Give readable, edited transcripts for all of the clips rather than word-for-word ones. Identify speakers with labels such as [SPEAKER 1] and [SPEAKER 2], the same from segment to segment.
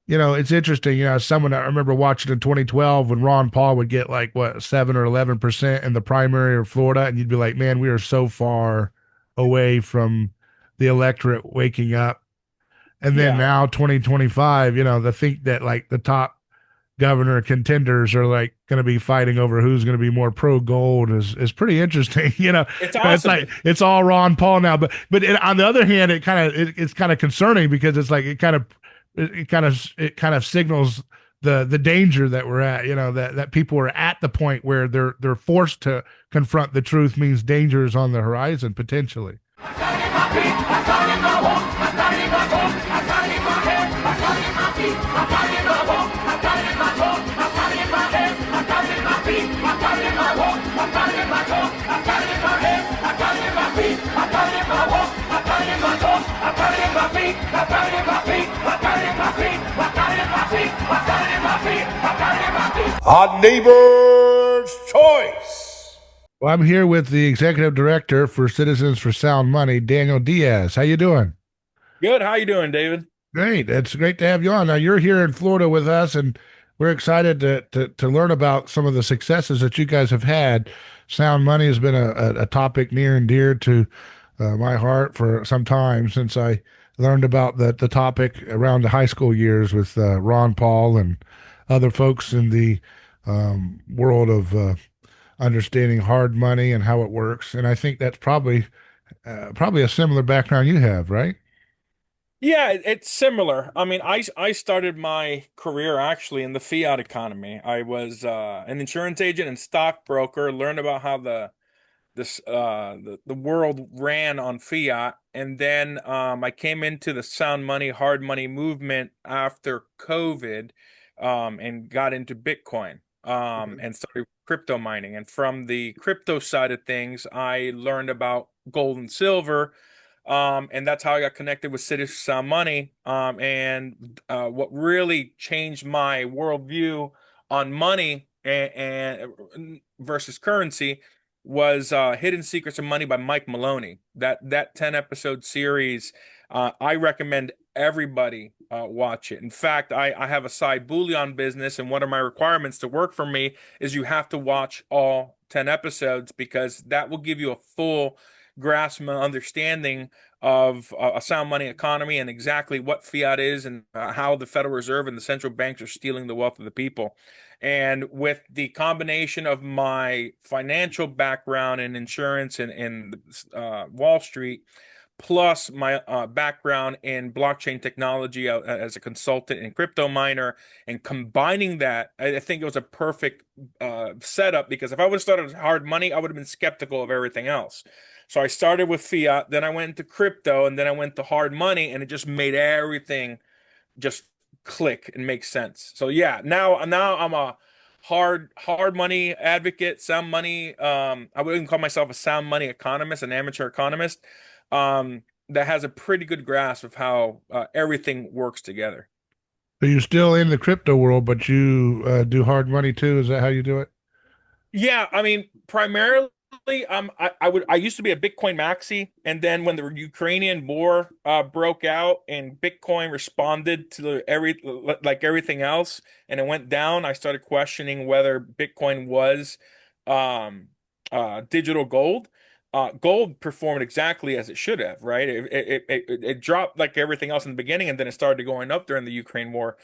[SPEAKER 1] It's interesting. Someone I remember watching in 2012 when Ron Paul would get like what 7 or 11% in the primary of Florida, and you'd be like, man, we are so far away from the electorate waking up. And then
[SPEAKER 2] Yeah,
[SPEAKER 1] now 2025, the think that like the top governor contenders are like going to be fighting over who's going to be more pro gold is pretty interesting.
[SPEAKER 2] it's
[SPEAKER 1] It's
[SPEAKER 2] awesome.
[SPEAKER 1] like it's all Ron Paul now, but on the other hand, it's kind of concerning because it's like it kind of signals the danger that we're at. That people are at the point where they're forced to confront the truth means danger is on the horizon potentially.
[SPEAKER 2] Hot neighbor's choice.
[SPEAKER 1] Well, I'm here with the executive director for Citizens for Sound Money, Daniel Diaz. How you doing?
[SPEAKER 2] Good. How you doing, David?
[SPEAKER 1] Great. It's great to have you on. Now you're here in Florida with us, and we're excited to learn about some of the successes that you guys have had. Sound money has been a topic near and dear to my heart for some time since I learned about the topic around the high school years with Ron Paul and other folks in the world of understanding hard money and how it works. And I think that's probably a similar background you have, right?
[SPEAKER 2] Yeah, it's similar. I mean, I started my career actually in the fiat economy. I was an insurance agent and stockbroker, learned about how the world ran on fiat, and then I came into the sound money, hard money movement after COVID, and got into Bitcoin, and started crypto mining. And from the crypto side of things, I learned about gold and silver. And that's how I got connected with City Sound Money. And what really changed my worldview on money and versus currency was Hidden Secrets of Money by Mike Maloney. That 10 episode series, I recommend everybody watch it. In fact, I have a side bullion business, and one of my requirements to work for me is you have to watch all 10 episodes because that will give you a full grasp and understanding of a sound money economy and exactly what fiat is and how the Federal Reserve and the central banks are stealing the wealth of the people. And with the combination of my financial background in insurance and Wall Street, plus my background in blockchain technology as a consultant and crypto miner, and combining that, I think it was a perfect setup because if I would have started with hard money, I would have been skeptical of everything else. So I started with fiat, then I went into crypto, and then I went to hard money, and it just made everything just click and make sense. So yeah, now I'm a hard money advocate, sound money. I wouldn't call myself a sound money economist, an amateur economist. That has a pretty good grasp of how everything works together.
[SPEAKER 1] So you're still in the crypto world, but you do hard money too. Is that how you do it?
[SPEAKER 2] Yeah, I mean, primarily, I used to be a Bitcoin maxi, and then when the Ukrainian war broke out and Bitcoin responded to like everything else, and it went down, I started questioning whether Bitcoin was um digital gold. Gold performed exactly as it should have, right? It dropped like everything else in the beginning, and then it started going up during the Ukraine war.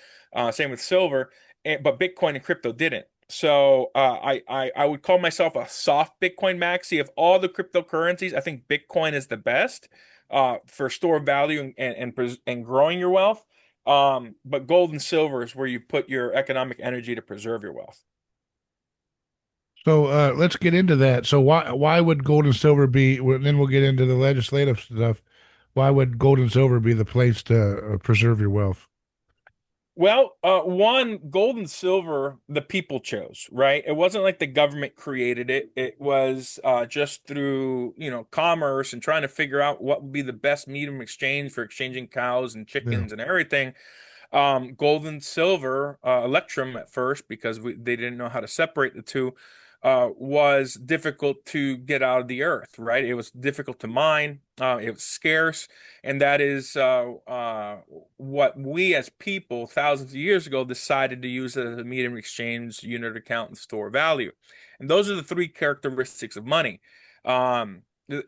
[SPEAKER 2] Same with silver, but Bitcoin and crypto didn't. So I would call myself a soft Bitcoin maxi. Of all the cryptocurrencies, I think Bitcoin is the best for store value and growing your wealth. But gold and silver is where you put your economic energy to preserve your wealth.
[SPEAKER 1] So let's get into that. So why would gold and silver be? Well, then we'll get into the legislative stuff. Why would gold and silver be the place to preserve your wealth?
[SPEAKER 2] Well, one, gold and silver, the people chose, right? It wasn't like the government created it. It was just through, commerce and trying to figure out what would be the best medium of exchange for exchanging cows and
[SPEAKER 1] Yeah.
[SPEAKER 2] chickens and everything. Gold and silver, electrum at first, because they didn't know how to separate the two. was difficult to get out of the earth, right? It was difficult to mine. It was scarce, and that is what we as people thousands of years ago decided to use as a medium of exchange, unit of account, and store value. And those are the three characteristics of money. Um,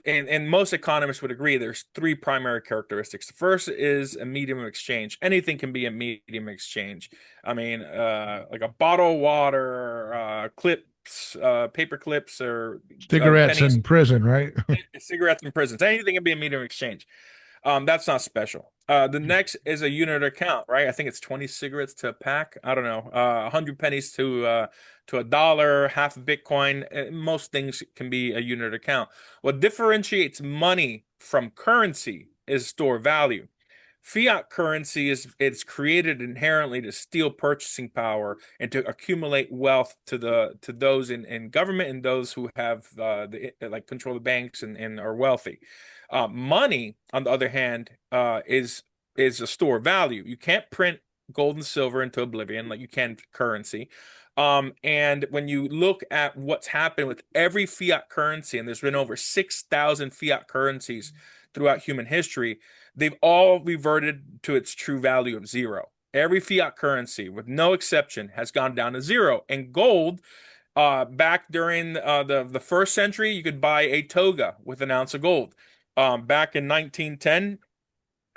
[SPEAKER 2] and most economists would agree there's three primary characteristics. The first is a medium of exchange. Anything can be a medium of exchange. I mean, like a bottle of water, clips, paper clips, or
[SPEAKER 1] Cigarettes
[SPEAKER 2] pennies,
[SPEAKER 1] in prison, right?
[SPEAKER 2] cigarettes in prisons. Anything can be a medium of exchange. That's not special. The next is a unit account, right? I think it's 20 cigarettes to a pack. I don't know. 100 pennies to a dollar, half a Bitcoin. Most things can be a unit account. What differentiates money from currency is store value. Fiat currency is it's created inherently to steal purchasing power and to accumulate wealth to those in government and those who have the like control the banks and are wealthy. Money, on the other hand, is a store of value. You can't print gold and silver into oblivion like you can currency. And when you look at what's happened with every fiat currency, and there's been over 6,000 fiat currencies throughout human history, they've all reverted to its true value of zero. Every fiat currency, with no exception, has gone down to zero. And gold, back during the first century, you could buy a toga with an ounce of gold. Back in 1910,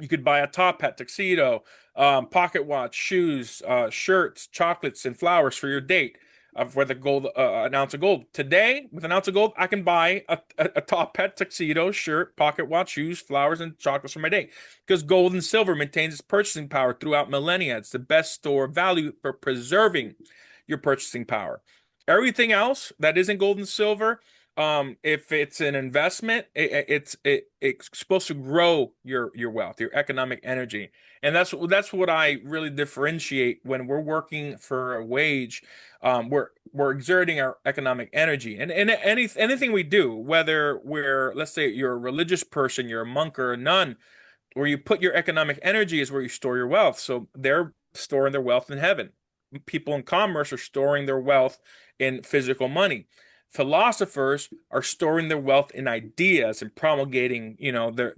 [SPEAKER 2] you could buy a top hat, tuxedo, pocket watch, shoes, shirts, chocolates, and flowers for your date. For the gold, an ounce of gold. Today, with an ounce of gold, I can buy a top hat, tuxedo, shirt, pocket watch, shoes, flowers, and chocolates for my date. Because gold and silver maintains its purchasing power throughout millennia. It's the best store of value for preserving your purchasing power. Everything else that isn't gold and silver, if it's an investment, it's supposed to grow your wealth, your economic energy, and that's what I really differentiate when we're working for a wage. We're exerting our economic energy, and anything we do, whether we're, let's say you're a religious person, you're a monk or a nun, where you put your economic energy is where you store your wealth. So they're storing their wealth in heaven. People in commerce are storing their wealth in physical money. Philosophers are storing their wealth in ideas and promulgating,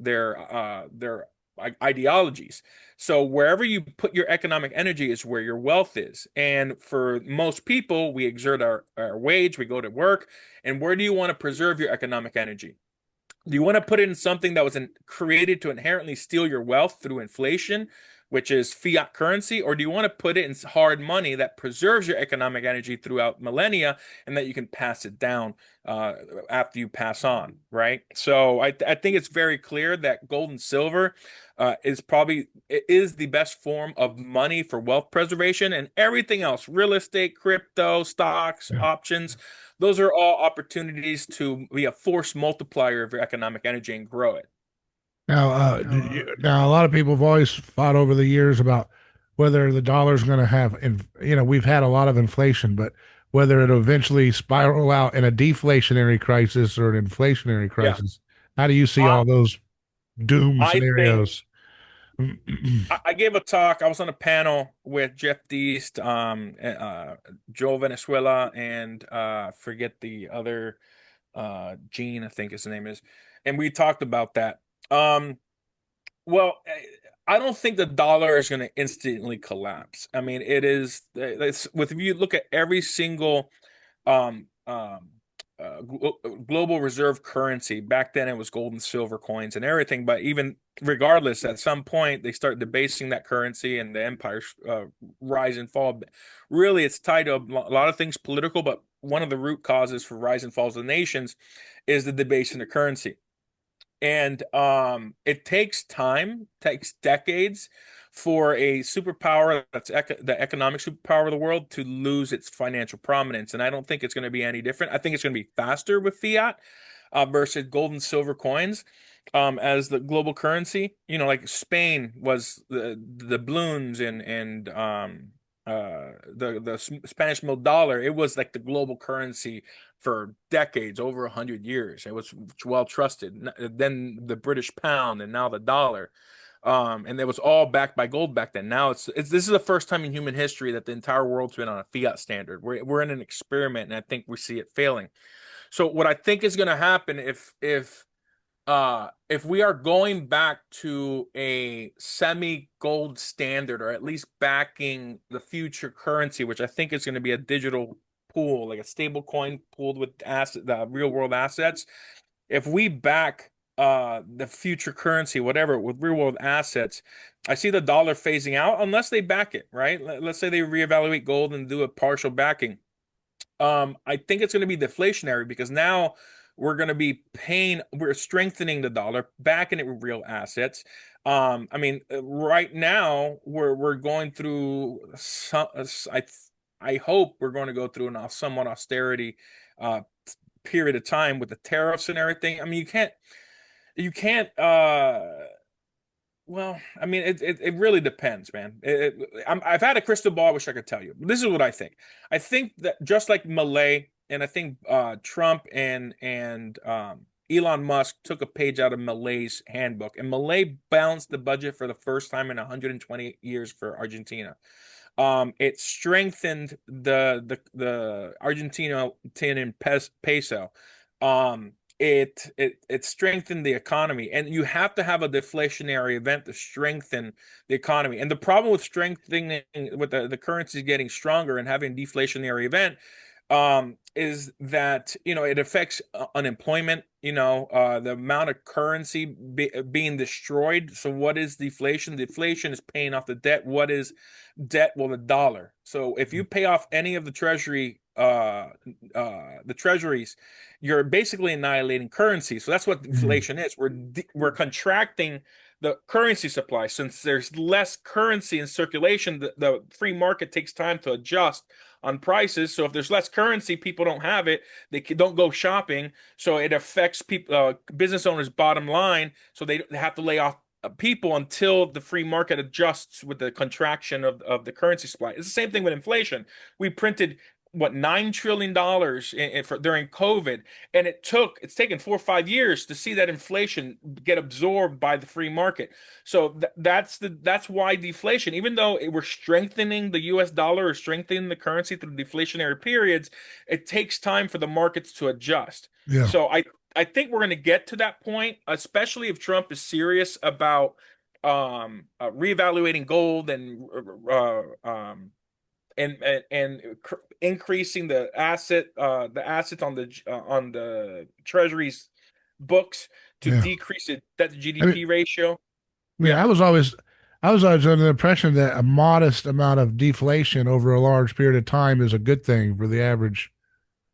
[SPEAKER 2] their ideologies. So wherever you put your economic energy is where your wealth is. And for most people, we exert our wage, we go to work. And where do you want to preserve your economic energy? Do you want to put it in something that was created to inherently steal your wealth through inflation, which is fiat currency, or do you want to put it in hard money that preserves your economic energy throughout millennia and that you can pass it down after you pass on, right? So I think it's very clear that gold and silver is the best form of money for wealth preservation, and everything else, real estate, crypto, stocks,
[SPEAKER 1] Yeah.
[SPEAKER 2] options, those are all opportunities to be a force multiplier of your economic energy and grow it.
[SPEAKER 1] Now, now a lot of people have always fought over the years about whether the dollar's going to have, we've had a lot of inflation, but whether it'll eventually spiral out in a deflationary crisis or an inflationary
[SPEAKER 2] Yeah.
[SPEAKER 1] crisis. How do you see
[SPEAKER 2] I
[SPEAKER 1] all those doom
[SPEAKER 2] I think
[SPEAKER 1] scenarios?
[SPEAKER 2] I gave a talk. I was on a panel with Jeff Deist, Joe Venezuela, and forget the other Gene, I think his name is, and we talked about that. Um, Well, I don't think the dollar is going to instantly collapse. I mean, it's with if you look at every single um, um, global reserve currency. Back then, it was gold and silver coins and everything. But even regardless, at some point, they start debasing that currency and the empires rise and fall. Really, it's tied to a lot of things political, but one of the root causes for rise and falls of nations is the debasing of currency. And it takes time, takes decades for a superpower that's the economic superpower of the world to lose its financial prominence. And I don't think it's going to be any different. I think it's going to be faster with fiat versus gold and silver coins as the global currency. You know, like Spain was the doubloons and the Spanish mill dollar. It was like the global currency for decades, over 100 years. It was well trusted. Then the British pound, and now the dollar. And it was all backed by gold back then. Now it's this is the first time in human history that the entire world's been on a fiat standard. We're in an experiment, and I think we see it failing. So what I think is going to happen if we are going back to a semi-gold standard, or at least backing the future currency, which I think is going to be a digital pool, like a stable coin pooled with the real world assets. If we back the future currency, whatever, with real world assets, I see the dollar phasing out unless they back it, right? Let's say they reevaluate gold and do a partial backing. I think it's going to be deflationary because now we're strengthening the dollar, backing it with real assets. I mean, right now we're going through I hope we're going to go through a somewhat austerity uh period of time with the tariffs and everything. I mean, you can't. Well, I mean, it really depends, man. I've had a crystal ball. I wish I could tell you. But this is what I think. I think that just like Malay, and I think Trump and Elon Musk took a page out of Malay's handbook, and Malay balanced the budget for the first time in 120 years for Argentina. It strengthened the Argentinian peso. It strengthened the economy, and you have to have a deflationary event to strengthen the economy. And the problem with strengthening, with the currency getting stronger and having a deflationary event, is that it affects unemployment. The amount of currency being destroyed. So what is deflation? Deflation is paying off the debt. What is debt? Well, the dollar. So if you pay off any of the treasuries, you're basically annihilating currency. So that's what
[SPEAKER 1] Mhm.
[SPEAKER 2] inflation is. We're contracting the currency supply. Since there's less currency in circulation, the free market takes time to adjust on prices. So if there's less currency, people don't have it. They don't go shopping. So it affects people, business owners' bottom line. So they have to lay off people until the free market adjusts with the contraction of the currency supply. It's the same thing with inflation. We printed what $9 trillion during COVID, and it's taken 4 or 5 years to see that inflation get absorbed by the free market. So that's why deflation, even though we're strengthening the U.S. dollar or strengthening the currency through deflationary periods, it takes time for the markets to adjust.
[SPEAKER 1] Yeah.
[SPEAKER 2] So I think we're going to get to that point, especially if Trump is serious about reevaluating gold and increasing the assets on the Treasury's books to
[SPEAKER 1] Yeah.
[SPEAKER 2] decrease it debt to
[SPEAKER 1] I mean,
[SPEAKER 2] GDP ratio.
[SPEAKER 1] I mean,
[SPEAKER 2] Yeah,
[SPEAKER 1] I was always under the impression that a modest amount of deflation over a large period of time is a good thing for the average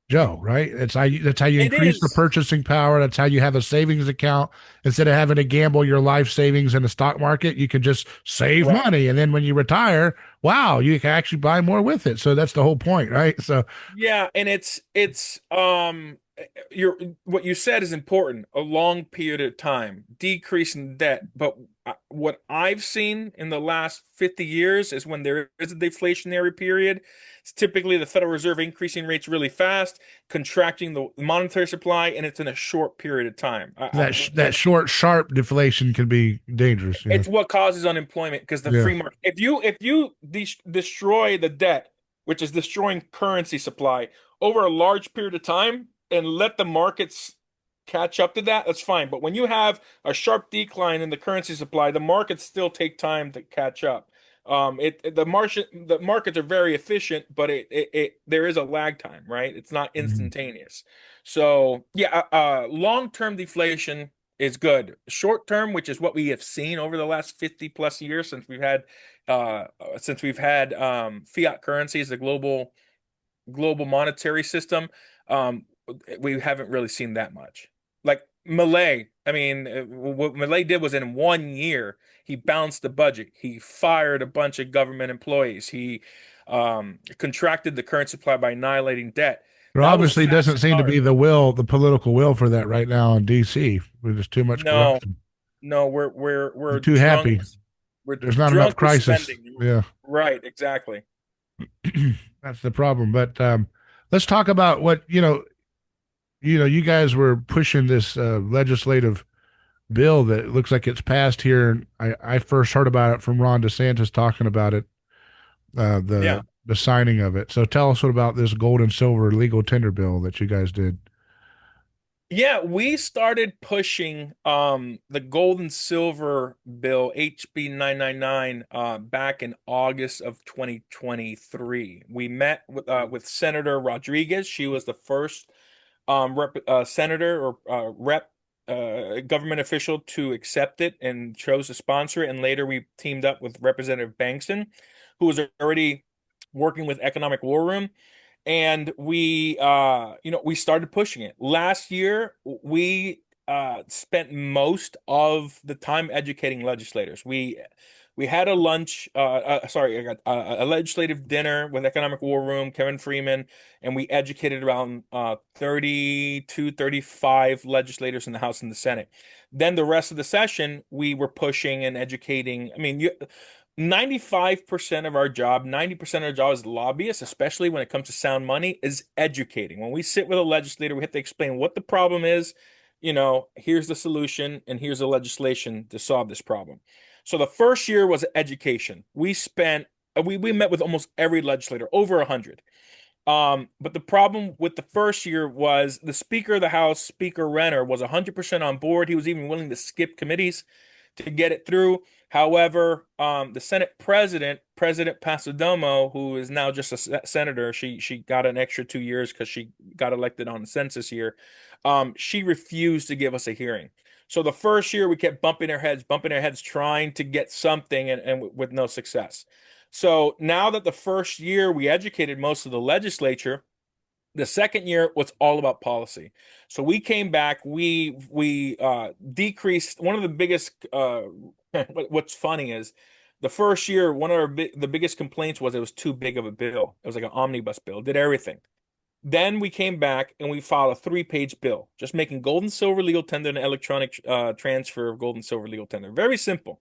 [SPEAKER 1] Joe, right? That's how you
[SPEAKER 2] it
[SPEAKER 1] increase the
[SPEAKER 2] is.
[SPEAKER 1] purchasing power. That's how you have a savings account. Instead of having to gamble your life savings in the stock market, you can just save
[SPEAKER 2] Right.
[SPEAKER 1] money. And then when you retire, wow, you can actually buy more with it. So that's the whole point, right? So
[SPEAKER 2] Yeah, and it's your what you said is important. A long period of time, decreasing debt. But what I've seen in the last 50 years is when there is a deflationary period, it's typically the Federal Reserve increasing rates really fast, contracting the monetary supply, and it's in a short period of time.
[SPEAKER 1] that short, sharp deflation can be dangerous. Yeah.
[SPEAKER 2] It's what causes unemployment because the
[SPEAKER 1] Yeah.
[SPEAKER 2] free market. If you destroy the debt, which is destroying currency supply over a large period of time, and let the markets catch up to that, that's fine. But when you have a sharp decline in the currency supply, the markets still take time to catch up. The markets are very efficient, but there is a lag time, right? It's not
[SPEAKER 1] Mhm.
[SPEAKER 2] instantaneous. So yeah, long-term deflation is good. Short term, which is what we have seen over the last 50 plus years since we've had fiat currencies, the global monetary system, um, we haven't really seen that much. Like Malay, I mean, what Malay did was in 1 year, he balanced the budget. He fired a bunch of government employees. He contracted the current supply by annihilating debt.
[SPEAKER 1] There
[SPEAKER 2] That was
[SPEAKER 1] obviously
[SPEAKER 2] fast
[SPEAKER 1] doesn't
[SPEAKER 2] and
[SPEAKER 1] seem to
[SPEAKER 2] hard.
[SPEAKER 1] be the political will for that right now in DC. There's too much
[SPEAKER 2] No,
[SPEAKER 1] corruption.
[SPEAKER 2] no, we're
[SPEAKER 1] They're too happy.
[SPEAKER 2] drunks. We're
[SPEAKER 1] There's not enough
[SPEAKER 2] drunk with
[SPEAKER 1] crisis.
[SPEAKER 2] spending.
[SPEAKER 1] Yeah.
[SPEAKER 2] Right, exactly.
[SPEAKER 1] That's the problem. But let's talk about what you guys were pushing this legislative bill that looks like it's passed here. I first heard about it from Ron DeSantis talking about it,
[SPEAKER 2] Yeah.
[SPEAKER 1] the signing of it. So tell us what about this gold and silver legal tender bill that you guys did.
[SPEAKER 2] Yeah, we started pushing the gold and silver bill HB 999 back in August of 2023. We met with Senator Rodriguez. She was the first senator or rep government official to accept it and chose to sponsor it. And later we teamed up with Representative Bankston, who was already working with Economic War Room, and we started pushing it. Last year we spent most of the time educating legislators. We had a lunch, sorry, I got a legislative dinner with Economic War Room, Kevin Freeman, and we educated around 30 to 35 legislators in the House and the Senate. Then the rest of the session, we were pushing and educating. I mean, 95% of our job, 90% of our job as lobbyists, especially when it comes to sound money, is educating. When we sit with a legislator, we have to explain what the problem is. Here's the solution, and here's the legislation to solve this problem. So the first year was education. We met with almost every legislator, over 100. But the problem with the first year was the Speaker of the House, Speaker Renner, was 100% on board. He was even willing to skip committees to get it through. However, the Senate President, President Pasadomo, who is now just a senator, she got an extra 2 years because she got elected on the census year. She refused to give us a hearing. So the first year we kept bumping our heads, trying to get something, and with no success. So now that the first year we educated most of the legislature, the second year was all about policy. So we came back. We decreased one of the biggest. What's funny is the first year, one of the biggest complaints was it was too big of a bill. It was like an omnibus bill. It did everything. Then we came back and we filed a three-page bill, just making gold and silver legal tender and electronic transfer of gold and silver legal tender. Very simple.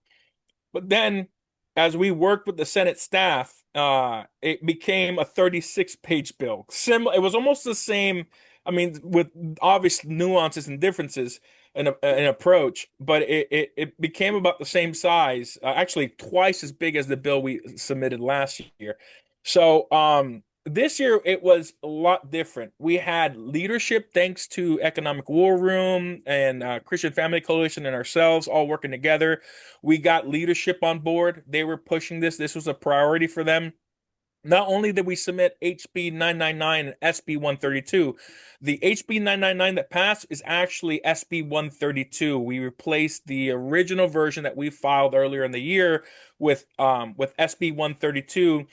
[SPEAKER 2] But then, as we worked with the Senate staff, it became a 36-page bill. It was almost the same. I mean, with obvious nuances and differences in approach, but it became about the same size, actually twice as big as the bill we submitted last year. So, this year it was a lot different. We had leadership thanks to Economic War Room and Christian Family Coalition and ourselves all working together. We got leadership on board. They were pushing this. This was a priority for them. Not only did we submit HB 999 and SB 132, the HB 999 that passed is actually SB 132. We replaced the original version that we filed earlier in the year with SB 132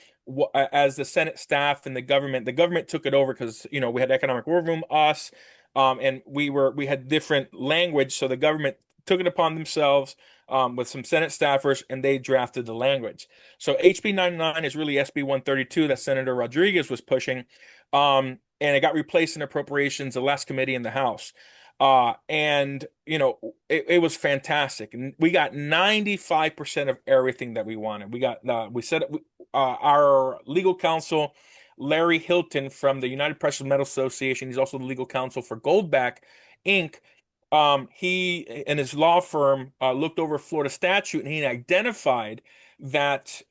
[SPEAKER 2] as the Senate staff and the government. The government took it over because we had Economic War Room, us, and we had different language, so the government took it upon themselves with some Senate staffers, and they drafted the language. So HB 99 is really SB 132 that Senator Rodriguez was pushing, and it got replaced in appropriations, the last committee in the House. And it was fantastic, and we got 95% of everything that we wanted. We said our legal counsel, Larry Hilton from the United Precious Metal Association. He's also the legal counsel for Goldback Inc. He and his law firm looked over Florida statute, and he identified that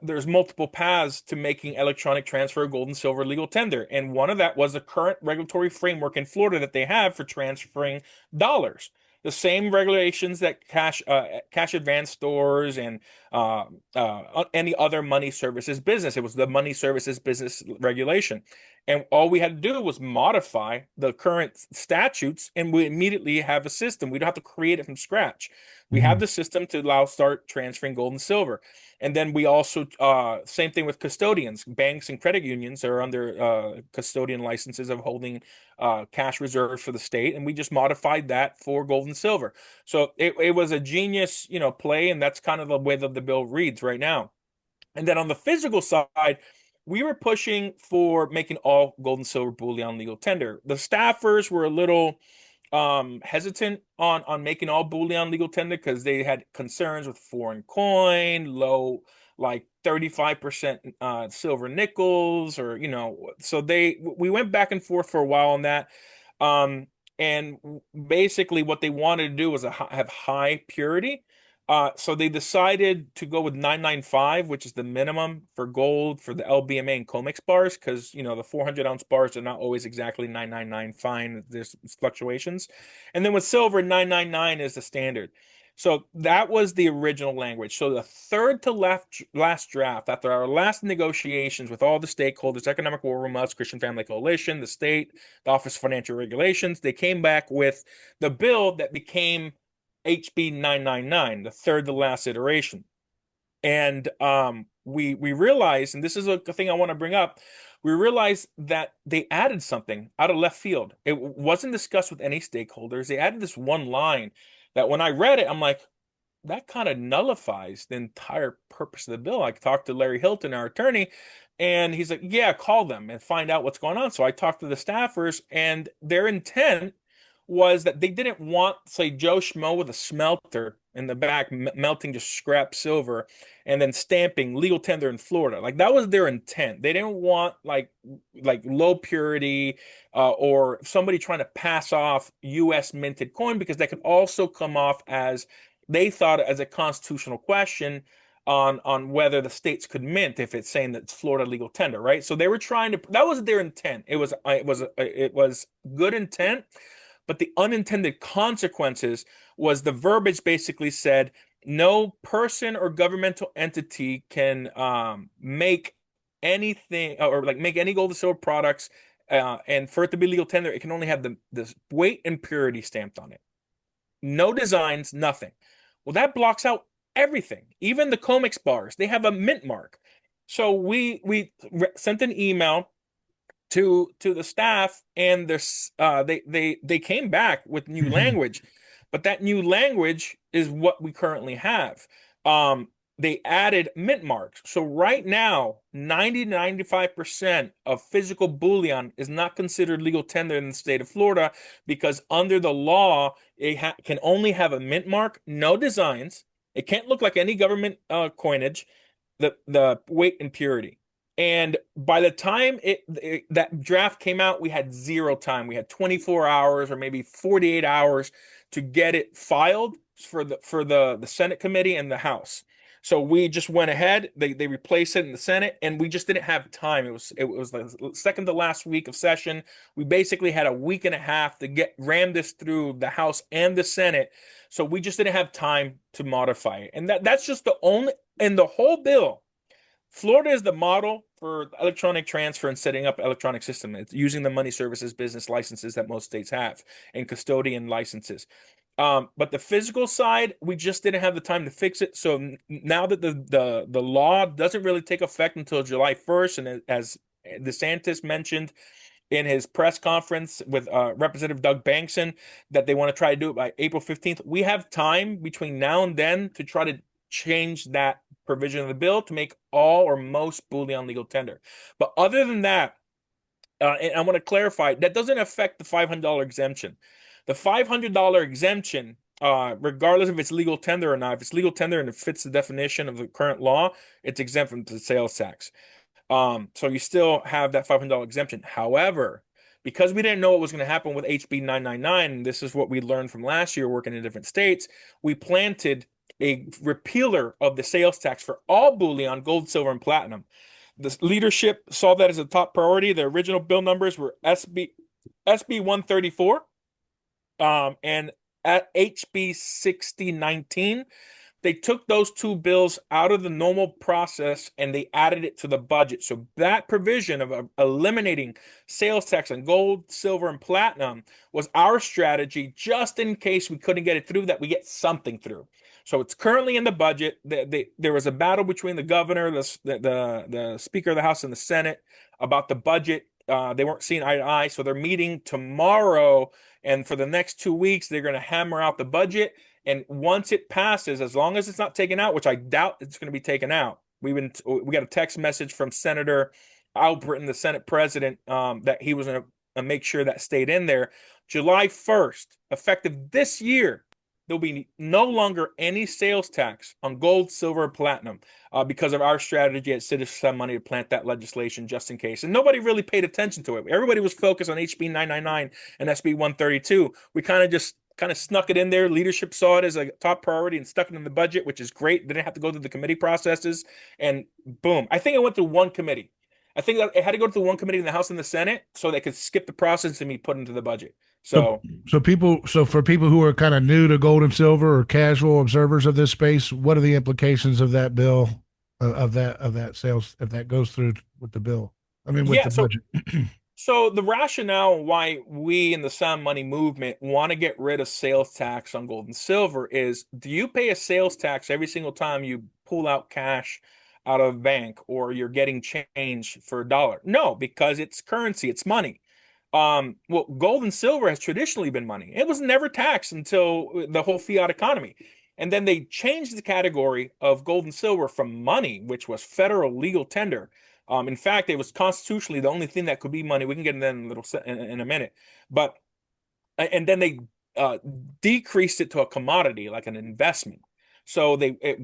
[SPEAKER 2] there's multiple paths to making electronic transfer of gold and silver legal tender. And one of that was the current regulatory framework in Florida that they have for transferring dollars. The same regulations that cash advance stores and any other money services business. It was the money services business regulation. And all we had to do was modify the current statutes, and we immediately have a system. We don't have to create it from scratch. We have
[SPEAKER 1] Mhm.
[SPEAKER 2] the system to start transferring gold and silver. And then we also, same thing with custodians. Banks and credit unions are under custodian licenses of holding cash reserves for the state. And we just modified that for gold and silver. So it was a genius, play. And that's kind of the way that the bill reads right now. And then on the physical side, we were pushing for making all gold and silver bullion legal tender. The staffers were a little hesitant on making all bullion legal tender because they had concerns with foreign coin, low, like 35% silver nickels, or so we went back and forth for a while on that. and basically what they wanted to do was have high purity. So they decided to go with 995, which is the minimum for gold for the LBMA and COMEX bars, because the 400-ounce bars are not always exactly 999 fine. There's fluctuations. And then with silver, 999 is the standard. So that was the original language. So the third to last draft, after our last negotiations with all the stakeholders, Economic War Room, us, Christian Family Coalition, the state, the Office of Financial Regulations, they came back with the bill that became HB 999, the third to last iteration. And we realized, and this is a thing I want to bring up, we realized that they added something out of left field. It wasn't discussed with any stakeholders. They added this one line that when I read it, I'm like, that kind of nullifies the entire purpose of the bill. I talked to Larry Hilton, our attorney, and he's like, yeah, call them and find out what's going on. So I talked to the staffers, and their intent was that they didn't want, say, Joe Schmo with a smelter in the back melting just scrap silver and then stamping legal tender in Florida. Like that was their intent. They didn't want like low purity or somebody trying to pass off U.S. minted coin, because that could also come off as, they thought, as a constitutional question on whether the states could mint if it's saying that it's Florida legal tender, right? So they were trying to, that was their intent. It was good intent, but the unintended consequences was the verbiage basically said no person or governmental entity can make anything, or like make any gold or silver products, and for it to be legal tender, it can only have the weight and purity stamped on it. No designs, nothing. Well, that blocks out everything. Even the COMEX bars, they have a mint mark. So we sent an email to the staff, and they came back with new language, but that new language is what we currently have. They added mint marks. So right now, 90-95% of physical bullion is not considered legal tender in the state of Florida, because under the law, it can only have a mint mark, no designs. It can't look like any government coinage, the weight and purity. And by the time that draft came out, we had zero time. We had 24 hours or maybe 48 hours to get it filed for the Senate committee and the House. So we just went ahead. They replaced it in the Senate, and we just didn't have time. It was the second to last week of session. We basically had a week and a half to ram this through the House and the Senate. So we just didn't have time to modify it. And that's just the only, in the whole bill, Florida is the model for electronic transfer and setting up electronic system. It's using the money services business licenses that most states have and custodian licenses. But the physical side, we just didn't have the time to fix it. So now that the law doesn't really take effect until July 1st, and as DeSantis mentioned in his press conference with Representative Doug Bankson, that they want to try to do it by April 15th, we have time between now and then to try to change that provision of the bill to make all or most bullion legal tender. But other than that, and I want to clarify, that doesn't affect the $500 exemption. The $500 exemption, regardless if it's legal tender or not, if it's legal tender and it fits the definition of the current law, it's exempt from the sales tax. So you still have that $500 exemption. However, because we didn't know what was going to happen with HB 999, and this is what we learned from last year working in different states, we planted a repealer of the sales tax for all bullion, gold, silver, and platinum. The leadership saw that as a top priority. The original bill numbers were SB 134 and at HB 6019. They took those two bills out of the normal process and they added it to the budget. So that provision of eliminating sales tax on gold, silver, and platinum was our strategy, just in case we couldn't get it through, that we get something through. So it's currently in the budget. There was a battle between the governor, the Speaker of the House, and the Senate about the budget. They weren't seeing eye to eye, so they're meeting tomorrow, and for the next 2 weeks, they're going to hammer out the budget. And once it passes, as long as it's not taken out, which I doubt it's going to be taken out, we got a text message from Senator Albritton, the Senate president, that he was going to make sure that stayed in there. July 1st, effective this year, there'll be no longer any sales tax on gold, silver, and platinum because of our strategy at Citizen Money to plant that legislation just in case. And nobody really paid attention to it. Everybody was focused on HB 999 and SB 132. We kind of snuck it in there. Leadership saw it as a top priority and stuck it in the budget, which is great. They didn't have to go through the committee processes. And boom, I think it went through one committee. I think it had to go to one committee in the House and the Senate so they could skip the process and be put into the budget.
[SPEAKER 1] So,
[SPEAKER 2] So
[SPEAKER 1] so for people who are kind of new to gold and silver or casual observers of this space, what are the implications of that bill, of that sales, if that goes through with the bill? I mean, with
[SPEAKER 2] yeah,
[SPEAKER 1] the
[SPEAKER 2] so
[SPEAKER 1] budget.
[SPEAKER 2] So the rationale why we in the sound money movement want to get rid of sales tax on gold and silver is, do you pay a sales tax every single time you pull out cash out of a bank or you're getting change for a dollar? No, because it's currency, it's money. Well, gold and silver has traditionally been money. It was never taxed until the whole fiat economy. And then they changed the category of gold and silver from money, which was federal legal tender. In fact, it was constitutionally the only thing that could be money. We can get into that in a in a minute. But and then they uh, decreased it to a commodity, like an investment. So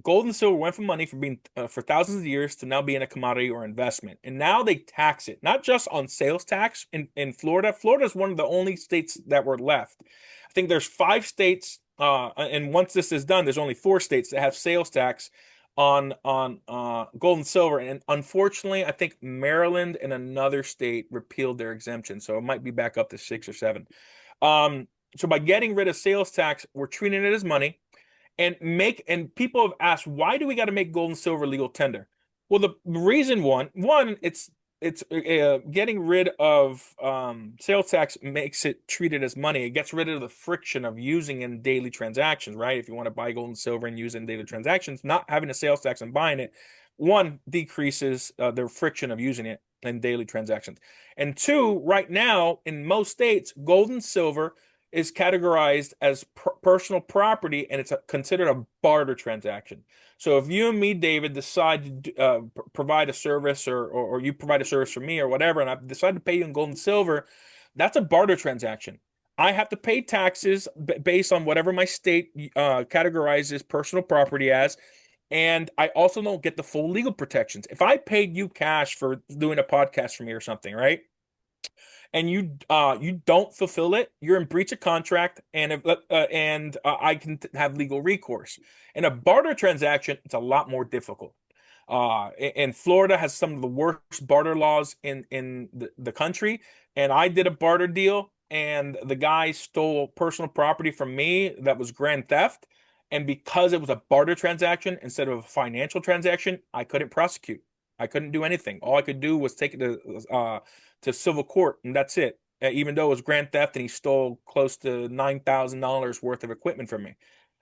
[SPEAKER 2] gold and silver went from money for being for thousands of years to now being a commodity or investment. And now they tax it, not just on sales tax in Florida. Florida is one of the only states that were left. I think there's 5 states, and once this is done, there's only 4 states that have sales tax on gold and silver. And unfortunately, I think Maryland and another state repealed their exemption, so it might be back up to 6 or 7. Um, so by getting rid of sales tax, we're treating it as money and people have asked, why do we got to make gold and silver legal tender? Well, the reason one it's getting rid of sales tax makes it treated as money. It gets rid of the friction of using in daily transactions, right? If you want to buy gold and silver and use it in daily transactions, not having a sales tax and buying it, one, decreases the friction of using it in daily transactions, and two, right now in most states, gold and silver is categorized as personal property, and it's considered a barter transaction. So if you and me, David, decide to provide a service, or you provide a service for me or whatever, and I decide to pay you in gold and silver, that's a barter transaction. I have to pay taxes based on whatever my state categorizes personal property as, and I also don't get the full legal protections. If I paid you cash for doing a podcast for me or something, right? And you don't fulfill it, you're in breach of contract, and if I can have legal recourse. In a barter transaction, it's a lot more difficult. And Florida has some of the worst barter laws in the country. And I did a barter deal, and the guy stole personal property from me that was grand theft. And because it was a barter transaction instead of a financial transaction, I couldn't prosecute. I couldn't do anything. All I could do was take it to civil court, and that's it. Even though it was grand theft and he stole close to $9,000 worth of equipment from me.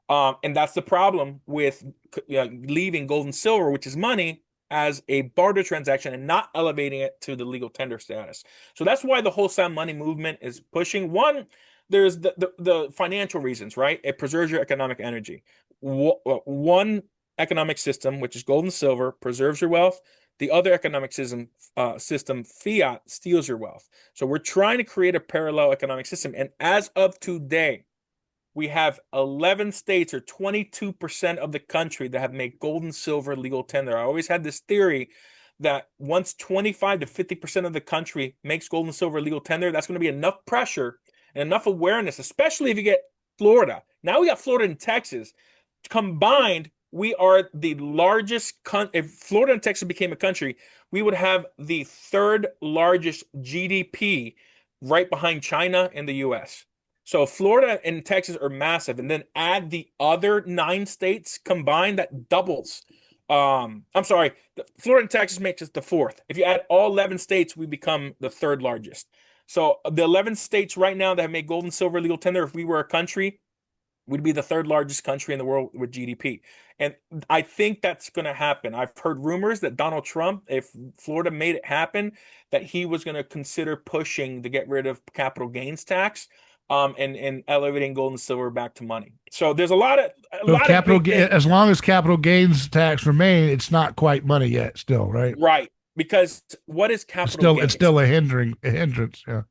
[SPEAKER 2] And that's the problem with leaving gold and silver, which is money, as a barter transaction and not elevating it to the legal tender status. So that's why the whole sound money movement is pushing. One, there's the financial reasons, right? It preserves your economic energy. One economic system, which is gold and silver, preserves your wealth. The other economic system, fiat, steals your wealth. So we're trying to create a parallel economic system. And as of today, we have 11 states, or 22% of the country, that have made gold and silver legal tender. I always had this theory that once 25 to 50% of the country makes gold and silver legal tender, that's going to be enough pressure and enough awareness, especially if you get Florida. Now we got Florida and Texas. Combined, we are the largest if Florida and Texas became a country, we would have the third largest GDP, right behind China and the US. So Florida and Texas are massive, and then add the other 9 states combined, that doubles. I'm sorry, Florida and Texas makes us the fourth. If you add all 11 states, we become the third largest. So the 11 states right now that have made gold and silver legal tender, if we were a country, we'd be the third largest country in the world with GDP. And I think that's going to happen. I've heard rumors that Donald Trump, if Florida made it happen, that he was going to consider pushing to get rid of capital gains tax, and elevating gold and silver back to money. So there's a lot of
[SPEAKER 1] So if capital,
[SPEAKER 2] big things.
[SPEAKER 1] as long as capital gains tax remain, it's not quite money yet. Still, right?
[SPEAKER 2] Right. Because what is capital
[SPEAKER 1] It's
[SPEAKER 2] gains?
[SPEAKER 1] still a hindrance. Yeah.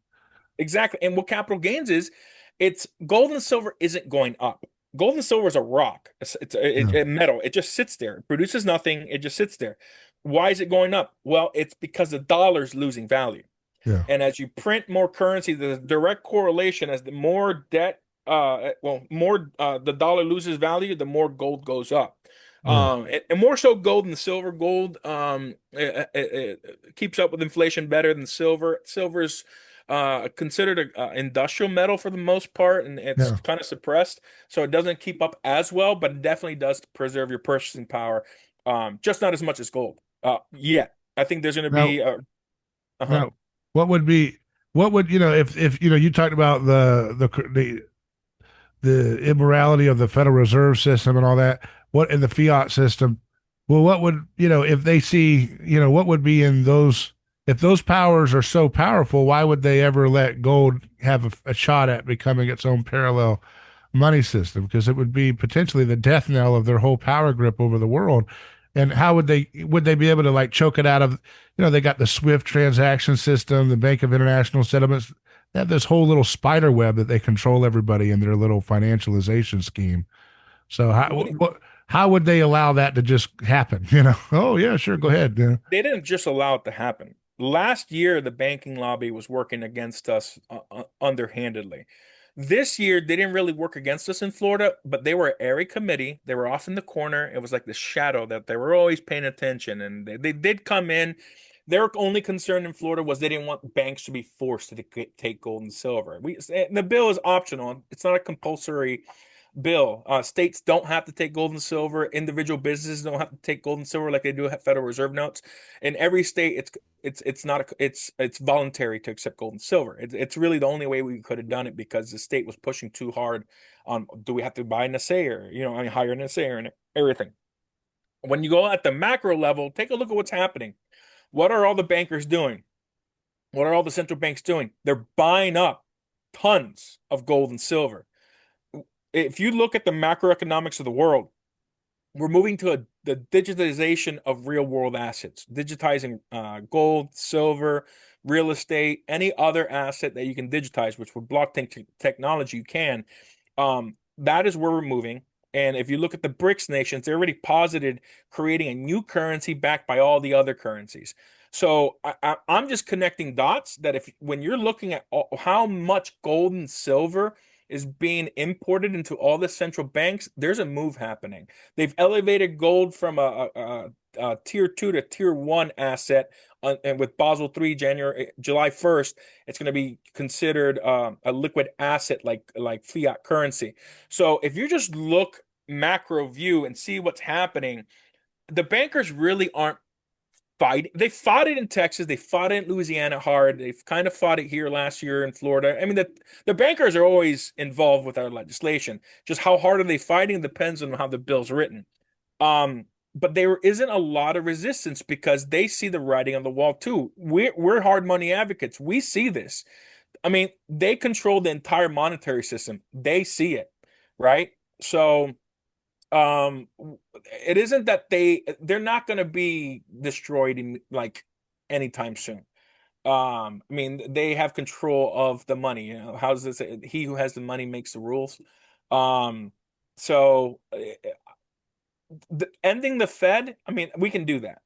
[SPEAKER 2] Exactly. And what capital gains is, it's gold and silver isn't going up. Gold and silver is a rock.
[SPEAKER 1] Yeah.
[SPEAKER 2] A metal. It just sits there. It produces nothing. It just sits there. Why is it going up? Well, it's because the dollar's losing value.
[SPEAKER 1] Yeah.
[SPEAKER 2] And as you print more currency, the direct correlation as the more debt, more the dollar loses value, the more gold goes up.
[SPEAKER 1] Yeah.
[SPEAKER 2] And more so gold than silver. Gold it keeps up with inflation better than silver. Silver's considered a industrial metal for the most part, and it's
[SPEAKER 1] Yeah.
[SPEAKER 2] kind of suppressed, so it doesn't keep up as well, but it definitely does preserve your purchasing power. Just not as much as gold. Yeah, I think there's going to
[SPEAKER 1] Now,
[SPEAKER 2] be uh-huh.
[SPEAKER 1] now, what would be, what would, if, you talked about the immorality of the Federal Reserve System and all that, what in the fiat system, well, what would, if they see, what would be in those, if those powers are so powerful, why would they ever let gold have a shot at becoming its own parallel money system? Because it would be potentially the death knell of their whole power grip over the world. And how would they be able to like choke it out of, they got the Swift transaction system, the Bank of International Settlements. They have this whole little spider web that they control everybody in their little financialization scheme. So how would they allow that to just happen? Oh yeah, sure, go ahead. Yeah,
[SPEAKER 2] They didn't just allow it to happen. Last year, the banking lobby was working against us underhandedly. This year, they didn't really work against us in Florida, but they were an airy committee. They were off in the corner. It was like the shadow that they were always paying attention, and they did come in. Their only concern in Florida was they didn't want banks to be forced to take gold and silver. The bill is optional. It's not a compulsory bill. States don't have to take gold and silver. Individual businesses don't have to take gold and silver like they do have Federal Reserve notes. In every state, it's not it's voluntary to accept gold and silver. It's really the only way we could have done it because the state was pushing too hard on do we have to buy an SA or I mean hire an SA and everything. When you go at the macro level, take a look at what's happening. What are all the bankers doing? What are all the central banks doing? They're buying up tons of gold and silver. If you look at the macroeconomics of the world, we're moving to the digitization of real world assets, digitizing gold, silver, real estate, any other asset that you can digitize, which with blockchain technology you can. That is where we're moving. And if you look at the BRICS nations, they're already posited creating a new currency backed by all the other currencies. So I'm just connecting dots that if when you're looking at how much gold and silver is being imported into all the central banks, there's a move happening. They've elevated gold from a tier two to tier one asset, and with Basel III, July 1st, it's going to be considered a liquid asset like fiat currency. So if you just look macro view and see what's happening, the bankers really aren't fight. They fought it in Texas. They fought it in Louisiana hard. They've kind of fought it here last year in Florida. I mean, the bankers are always involved with our legislation. Just how hard are they fighting depends on how the bill's written. Um, but there isn't a lot of resistance because they see the writing on the wall too. We're hard money advocates. We see this. I mean, they control the entire monetary system. They see it, right? So um it isn't that they're not going to be destroyed in like anytime soon. I mean, they have control of the money. How's this? He who has the money makes the rules. um so ending the Fed, I mean, we can do that.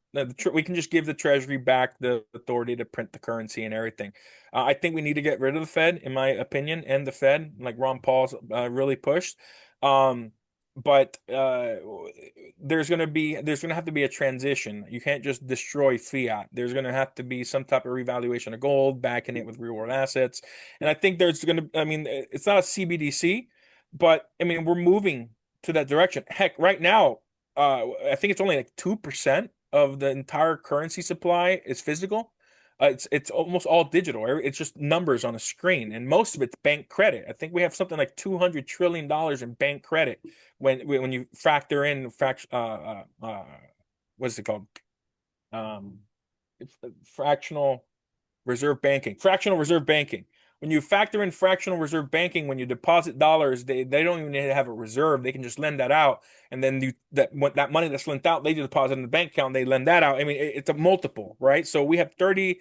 [SPEAKER 2] We can just give the Treasury back the authority to print the currency and everything. I think we need to get rid of the Fed, in my opinion, and the Fed, like Ron Paul's really pushed. Um, but there's gonna have to be a transition. You can't just destroy fiat. There's gonna have to be some type of revaluation of gold, backing it with real world assets. And I think there's gonna, I mean, it's not a CBDC, but I mean, we're moving to that direction. Heck, right now I think it's only like 2% of the entire currency supply is physical. It's almost all digital. It's just numbers on a screen, and most of it's bank credit. I think we have something like $200 trillion in bank credit when you factor in what's it called? Um, Fractional reserve banking. Fractional reserve banking. When you factor in fractional reserve banking, when you deposit dollars, they don't even need to have a reserve. They can just lend that out, and then that money that's lent out, they deposit in the bank account, they lend that out. I mean, it's a multiple, right? So we have 30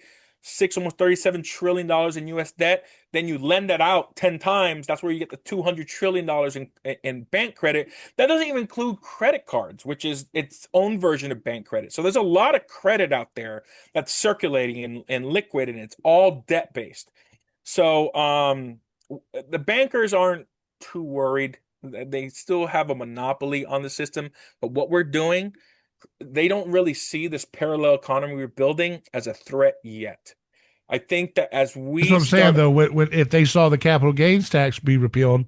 [SPEAKER 2] almost $37 trillion in US debt. Then you lend that out 10 times. That's where you get the $200 trillion in bank credit. That doesn't even include credit cards, which is its own version of bank credit. So there's a lot of credit out there that's circulating and liquid, and it's all debt based. So the bankers aren't too worried. They still have a monopoly on the system. But what we're doing, they don't really see this parallel economy we're building as a threat yet. I think that as
[SPEAKER 1] That's what
[SPEAKER 2] we
[SPEAKER 1] I'm saying,
[SPEAKER 2] start,
[SPEAKER 1] though. If they saw the capital gains tax be repealed,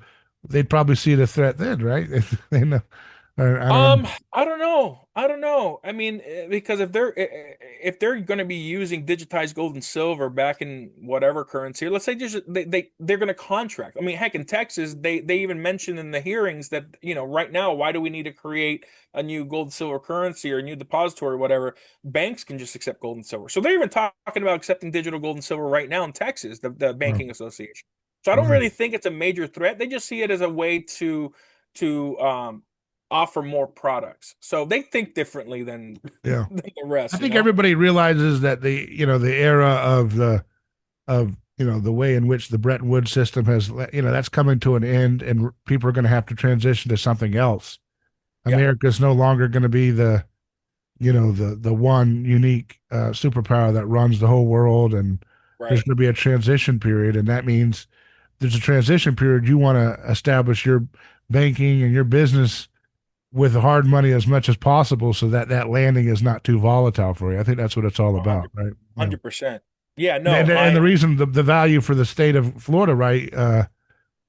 [SPEAKER 1] they'd probably see the threat then, right? They know. Or, I don't know.
[SPEAKER 2] I don't know. I don't know. I mean, because if they're going to be using digitized gold and silver back in whatever currency, let's say just they're going to contract. I mean, heck, in Texas, they even mentioned in the hearings that, right now, why do we need to create a new gold and silver currency or a new depository or whatever? Banks can just accept gold and silver. So they're even talking about accepting digital gold and silver right now in Texas, the
[SPEAKER 1] Oh,
[SPEAKER 2] banking association. So I don't
[SPEAKER 1] okay.
[SPEAKER 2] really think it's a major threat. They just see it as a way to offer more products. So they think differently than
[SPEAKER 1] Yeah.
[SPEAKER 2] than the
[SPEAKER 1] I
[SPEAKER 2] rest, you
[SPEAKER 1] think
[SPEAKER 2] know?
[SPEAKER 1] everybody realizes that the era of the way in which the Bretton Woods system has, that's coming to an end, and people are going to have to transition to something else.
[SPEAKER 2] Yeah,
[SPEAKER 1] America's no longer going to be the one unique superpower that runs the whole world, and there's
[SPEAKER 2] right.
[SPEAKER 1] going to be a transition period, and that means there's a transition period. You want to establish your banking and your business with hard money as much as possible, so that that landing is not too volatile for you. I think that's what it's all about,
[SPEAKER 2] 100
[SPEAKER 1] right? Yeah.
[SPEAKER 2] 100%. Yeah,
[SPEAKER 1] And
[SPEAKER 2] no,
[SPEAKER 1] and the reason the value for the state of Florida, right,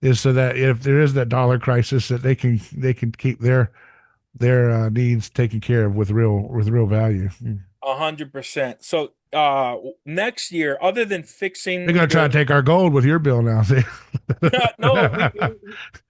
[SPEAKER 1] is so that if there is that dollar crisis, that they can keep their needs taken care of with real value.
[SPEAKER 2] 100%. So next year, other than
[SPEAKER 1] They're
[SPEAKER 2] fixing
[SPEAKER 1] gonna try
[SPEAKER 2] the
[SPEAKER 1] to take our gold with your bill now. See?
[SPEAKER 2] no,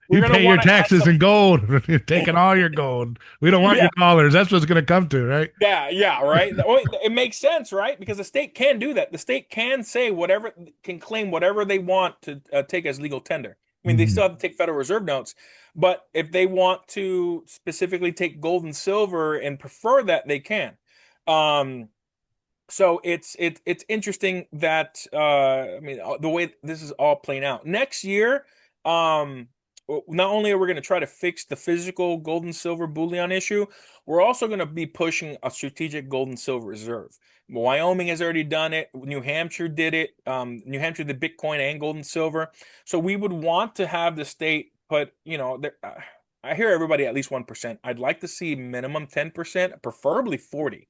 [SPEAKER 2] we're
[SPEAKER 1] You
[SPEAKER 2] gonna
[SPEAKER 1] pay your
[SPEAKER 2] want to add
[SPEAKER 1] taxes
[SPEAKER 2] some.
[SPEAKER 1] in gold. You're taking all your gold. We don't want your
[SPEAKER 2] Yeah,
[SPEAKER 1] dollars. That's what it's gonna come to, right?
[SPEAKER 2] yeah, right. It makes sense, right? Because the state can do that. The state can say whatever, can claim whatever they want to take as legal tender. I mean, they
[SPEAKER 1] Mm-hmm.
[SPEAKER 2] still have to take Federal Reserve notes, but if they want to specifically take gold and silver and prefer that, they can. Um, so it's interesting that I mean, the way this is all playing out next year. Um, not only are we going to try to fix the physical gold and silver bullion issue, we're also going to be pushing a strategic gold and silver reserve. Wyoming has already done it. New Hampshire did it. New Hampshire did Bitcoin and gold and silver. So we would want to have the state put, I hear everybody at least 1%. I'd like to see minimum 10%, preferably 40.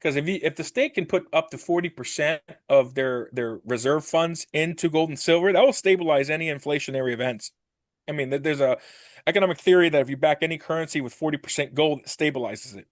[SPEAKER 2] Because if the state can put up to 40% of their reserve funds into gold and silver, that will stabilize any inflationary events. I mean, there's a economic theory that if you back any currency with 40% gold, it stabilizes it.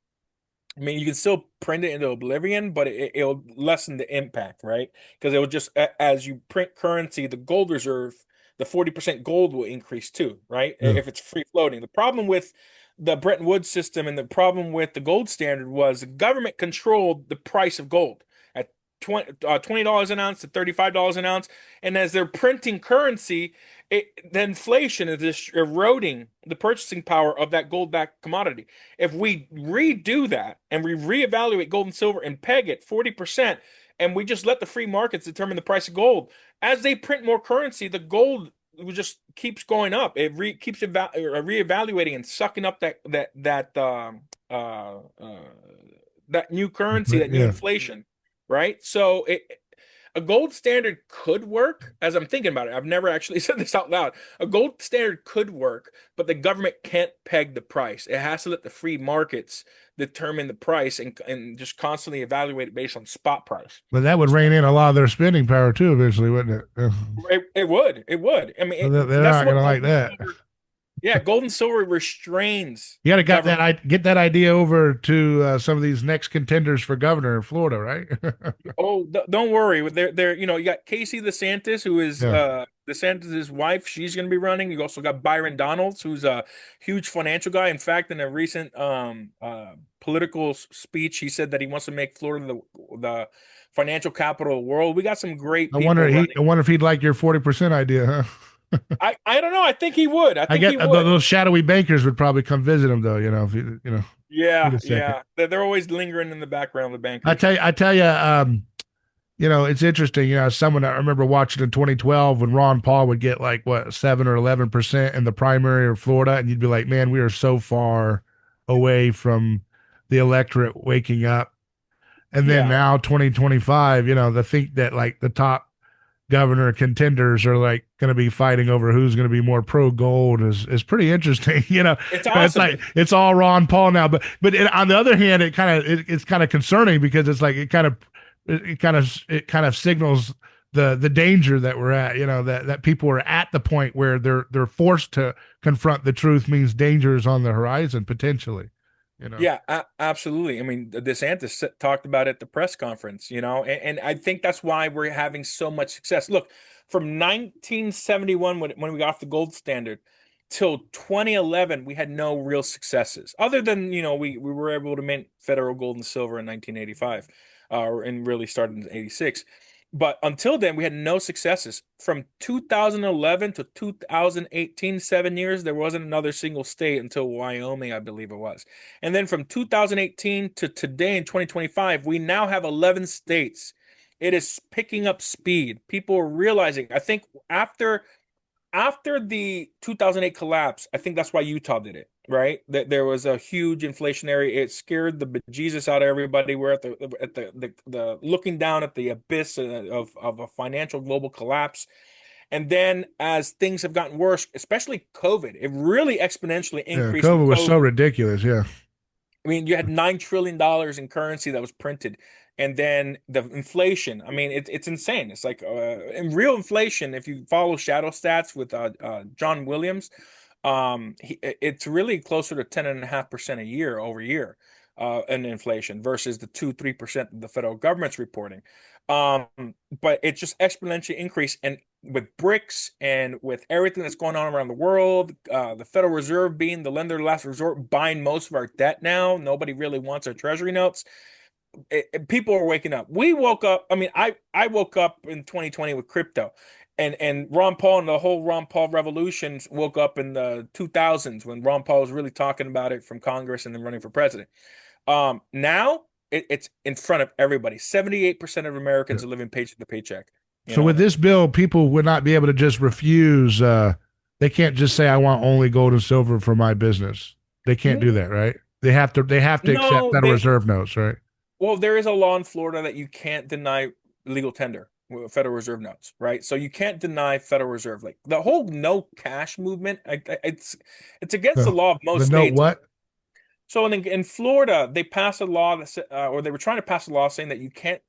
[SPEAKER 2] I mean, you can still print it into oblivion, but it'll lessen the impact, right? Because it will just, as you print currency, the gold reserve, the 40% gold will increase too, right?
[SPEAKER 1] Yeah.
[SPEAKER 2] If it's free floating. The problem with the Bretton Woods system and the problem with the gold standard was the government controlled the price of gold at $20 an ounce to $35 an ounce. And as they're printing currency, the inflation is just eroding the purchasing power of that gold backed commodity. If we redo that and we reevaluate gold and silver and peg it 40%, and we just let the free markets determine the price of gold, as they print more currency, the gold just keeps going up. It keeps reevaluating and sucking up that new currency, that new
[SPEAKER 1] Yeah.
[SPEAKER 2] inflation, right? So a gold standard could work. As I'm thinking about it, I've never actually said this out loud. A gold standard could work, but the government can't peg the price. It has to let the free markets determine the price and just constantly evaluate it based on spot price.
[SPEAKER 1] But that would
[SPEAKER 2] So
[SPEAKER 1] rein in a lot of their spending power too, eventually, wouldn't it?
[SPEAKER 2] it would. It would. I mean,
[SPEAKER 1] So they're
[SPEAKER 2] that's
[SPEAKER 1] not
[SPEAKER 2] what
[SPEAKER 1] gonna
[SPEAKER 2] gold
[SPEAKER 1] like
[SPEAKER 2] and
[SPEAKER 1] that.
[SPEAKER 2] silver. Yeah, gold and silver restrains
[SPEAKER 1] You got to got
[SPEAKER 2] government.
[SPEAKER 1] that get that idea over to some of these next contenders for governor in Florida, right?
[SPEAKER 2] Oh, don't worry. They're you got Casey DeSantis, who is
[SPEAKER 1] Yeah.
[SPEAKER 2] DeSantis' wife. She's going to be running. You also got Byron Donalds, who's a huge financial guy. In fact, in a recent political speech, he said that he wants to make Florida the financial capital of the world. We got some great people
[SPEAKER 1] I
[SPEAKER 2] running.
[SPEAKER 1] wonder if he'd like your 40% idea, huh?
[SPEAKER 2] I don't know. I think he would. I
[SPEAKER 1] I
[SPEAKER 2] think he
[SPEAKER 1] get
[SPEAKER 2] would.
[SPEAKER 1] those shadowy bankers would probably come visit him though. If wait
[SPEAKER 2] Yeah,
[SPEAKER 1] a second.
[SPEAKER 2] yeah. They're always lingering in the background, the bankers.
[SPEAKER 1] I tell you, It's interesting. Someone I remember watching in 2012 when Ron Paul would get like what 7 or 11% in the primary of Florida, and you'd be like, man, we are so far away from the electorate waking up. And then
[SPEAKER 2] Yeah,
[SPEAKER 1] now 2025, the think that like the top governor contenders are like going to be fighting over who's going to be more pro gold is pretty interesting.
[SPEAKER 2] it's
[SPEAKER 1] It's
[SPEAKER 2] awesome.
[SPEAKER 1] like it's all Ron Paul now, but on the other hand, it's kind of concerning because it's like it kind of signals the danger that we're at. That people are at the point where they're forced to confront the truth means danger is on the horizon potentially. You know.
[SPEAKER 2] Yeah, absolutely. I mean, DeSantis talked about it at the press conference, and I think that's why we're having so much success. Look, from 1971, when we got off the gold standard, till 2011, we had no real successes other than, we were able to mint federal gold and silver in 1985, and really started in 86. But until then, we had no successes. From 2011 to 2018, 7 years, there wasn't another single state until Wyoming, I believe it was. And then from 2018 to today in 2025, we now have 11 states. It is picking up speed. People are realizing, I think after the 2008 collapse, I think that's why Utah did it, right? That there was a huge inflationary. It scared the bejesus out of everybody. We're at the looking down at the abyss of a financial global collapse. And then as things have gotten worse, especially COVID, it really exponentially
[SPEAKER 1] Yeah,
[SPEAKER 2] increased with
[SPEAKER 1] COVID was so
[SPEAKER 2] COVID.
[SPEAKER 1] ridiculous. Yeah.
[SPEAKER 2] I mean, you had $9 trillion in currency that was printed, and then the inflation. I mean, it's insane. It's like in real inflation. If you follow Shadow Stats with John Williams, it's really closer to 10.5% a year over year in inflation versus the 2-3% the federal government's reporting. Um, but it just exponentially increased, and with BRICS and with everything that's going on around the world, the Federal Reserve being the lender of last resort, buying most of our debt now. Nobody really wants our treasury notes. People are waking up. We woke up. I mean, I woke up in 2020 with crypto, and Ron Paul and the whole Ron Paul revolution woke up in the 2000s when Ron Paul was really talking about it from Congress and then running for president. Now it's in front of everybody. 78% of
[SPEAKER 1] Yeah.
[SPEAKER 2] Americans are living paycheck to paycheck. You
[SPEAKER 1] So with
[SPEAKER 2] know,
[SPEAKER 1] this bill, people would not be able to just refuse. They can't just say, "I want only gold and silver for my business." They can't do that, right? They have to. They have to accept
[SPEAKER 2] no,
[SPEAKER 1] Federal Reserve notes, right?
[SPEAKER 2] well, there is a law in Florida that you can't deny legal tender with Federal Reserve notes, right? So you can't deny Federal Reserve. Like the whole no cash movement, it's against the
[SPEAKER 1] So
[SPEAKER 2] law of
[SPEAKER 1] the
[SPEAKER 2] most
[SPEAKER 1] note
[SPEAKER 2] states.
[SPEAKER 1] what?
[SPEAKER 2] So in Florida, they passed a law or they were trying to pass a law saying that you can't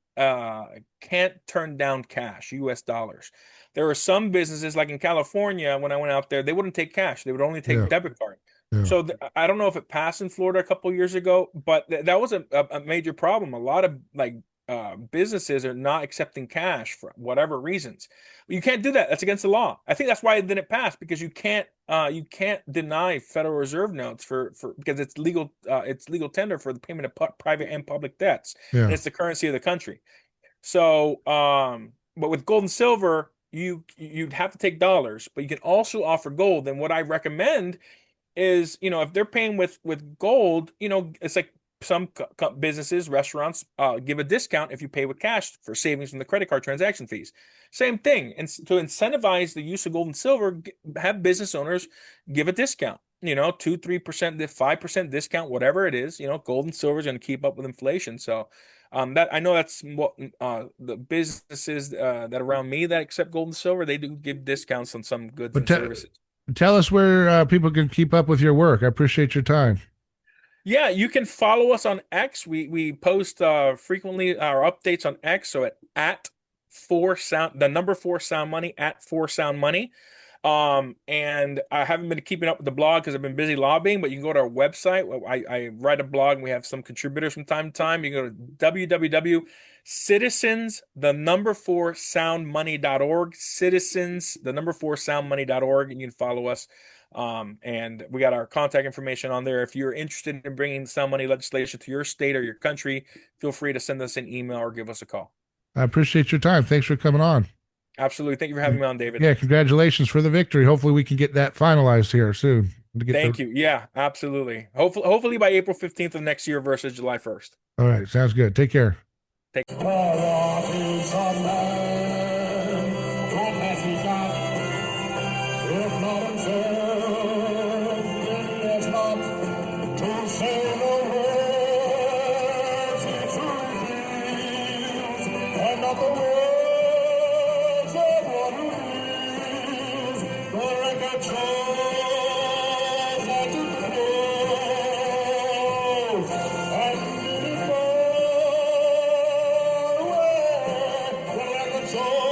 [SPEAKER 2] turn down cash, U.S. dollars. There are some businesses, like in California, when I went out there, they wouldn't take cash; they would only
[SPEAKER 1] Yeah,
[SPEAKER 2] take debit card.
[SPEAKER 1] yeah.
[SPEAKER 2] So I don't know if it passed in Florida a couple of years ago, but that was a major problem. A lot of like businesses are not accepting cash for whatever reasons. You can't do that. That's against the law. I think that's why it didn't pass because you can't deny Federal Reserve notes for because it's legal tender for the payment of private and public debts, and
[SPEAKER 1] Yeah.
[SPEAKER 2] it's the currency of the country. So but with gold and silver, you'd have to take dollars, but you can also offer gold. And what I recommend is, if they're paying with gold, it's like some businesses, restaurants, give a discount if you pay with cash for savings from the credit card transaction fees. Same thing. And to incentivize the use of gold and silver, have business owners give a discount. 2, 3%, 5% discount, whatever it is. Gold and silver is going to keep up with inflation. So, that I know that's what the businesses that around me that accept gold and silver, they do give discounts on some goods
[SPEAKER 1] But
[SPEAKER 2] and services.
[SPEAKER 1] tell us where people can keep up with your work. I appreciate your time.
[SPEAKER 2] Yeah, you can follow us on X. We post frequently our updates on X. So at four sound the number four sound money at four sound money. And I haven't been keeping up with the blog because I've been busy lobbying, but you can go to our website. I write a blog and we have some contributors from time to time. You can go to www.citizens the number four soundmoney.org, citizens the number four soundmoney.org, and you can follow us. And we got our contact information on there. If you're interested in bringing sound money legislation to your state or your country, feel free to send us an email or give us a call.
[SPEAKER 1] I appreciate your time. Thanks for coming on.
[SPEAKER 2] Absolutely. Thank you for having me on, David.
[SPEAKER 1] Yeah, congratulations for the victory. Hopefully, we can get that finalized here soon to get the.
[SPEAKER 2] Thank you. Yeah, absolutely. Hopefully by April 15th of next year versus July 1st.
[SPEAKER 1] All right, sounds good. Take care.
[SPEAKER 2] Take
[SPEAKER 3] What is a man? What has he got? If not himself, then there's not to say the words he reveals, and not the words of one who is. The record shows that to close, and it is more away. The record shows.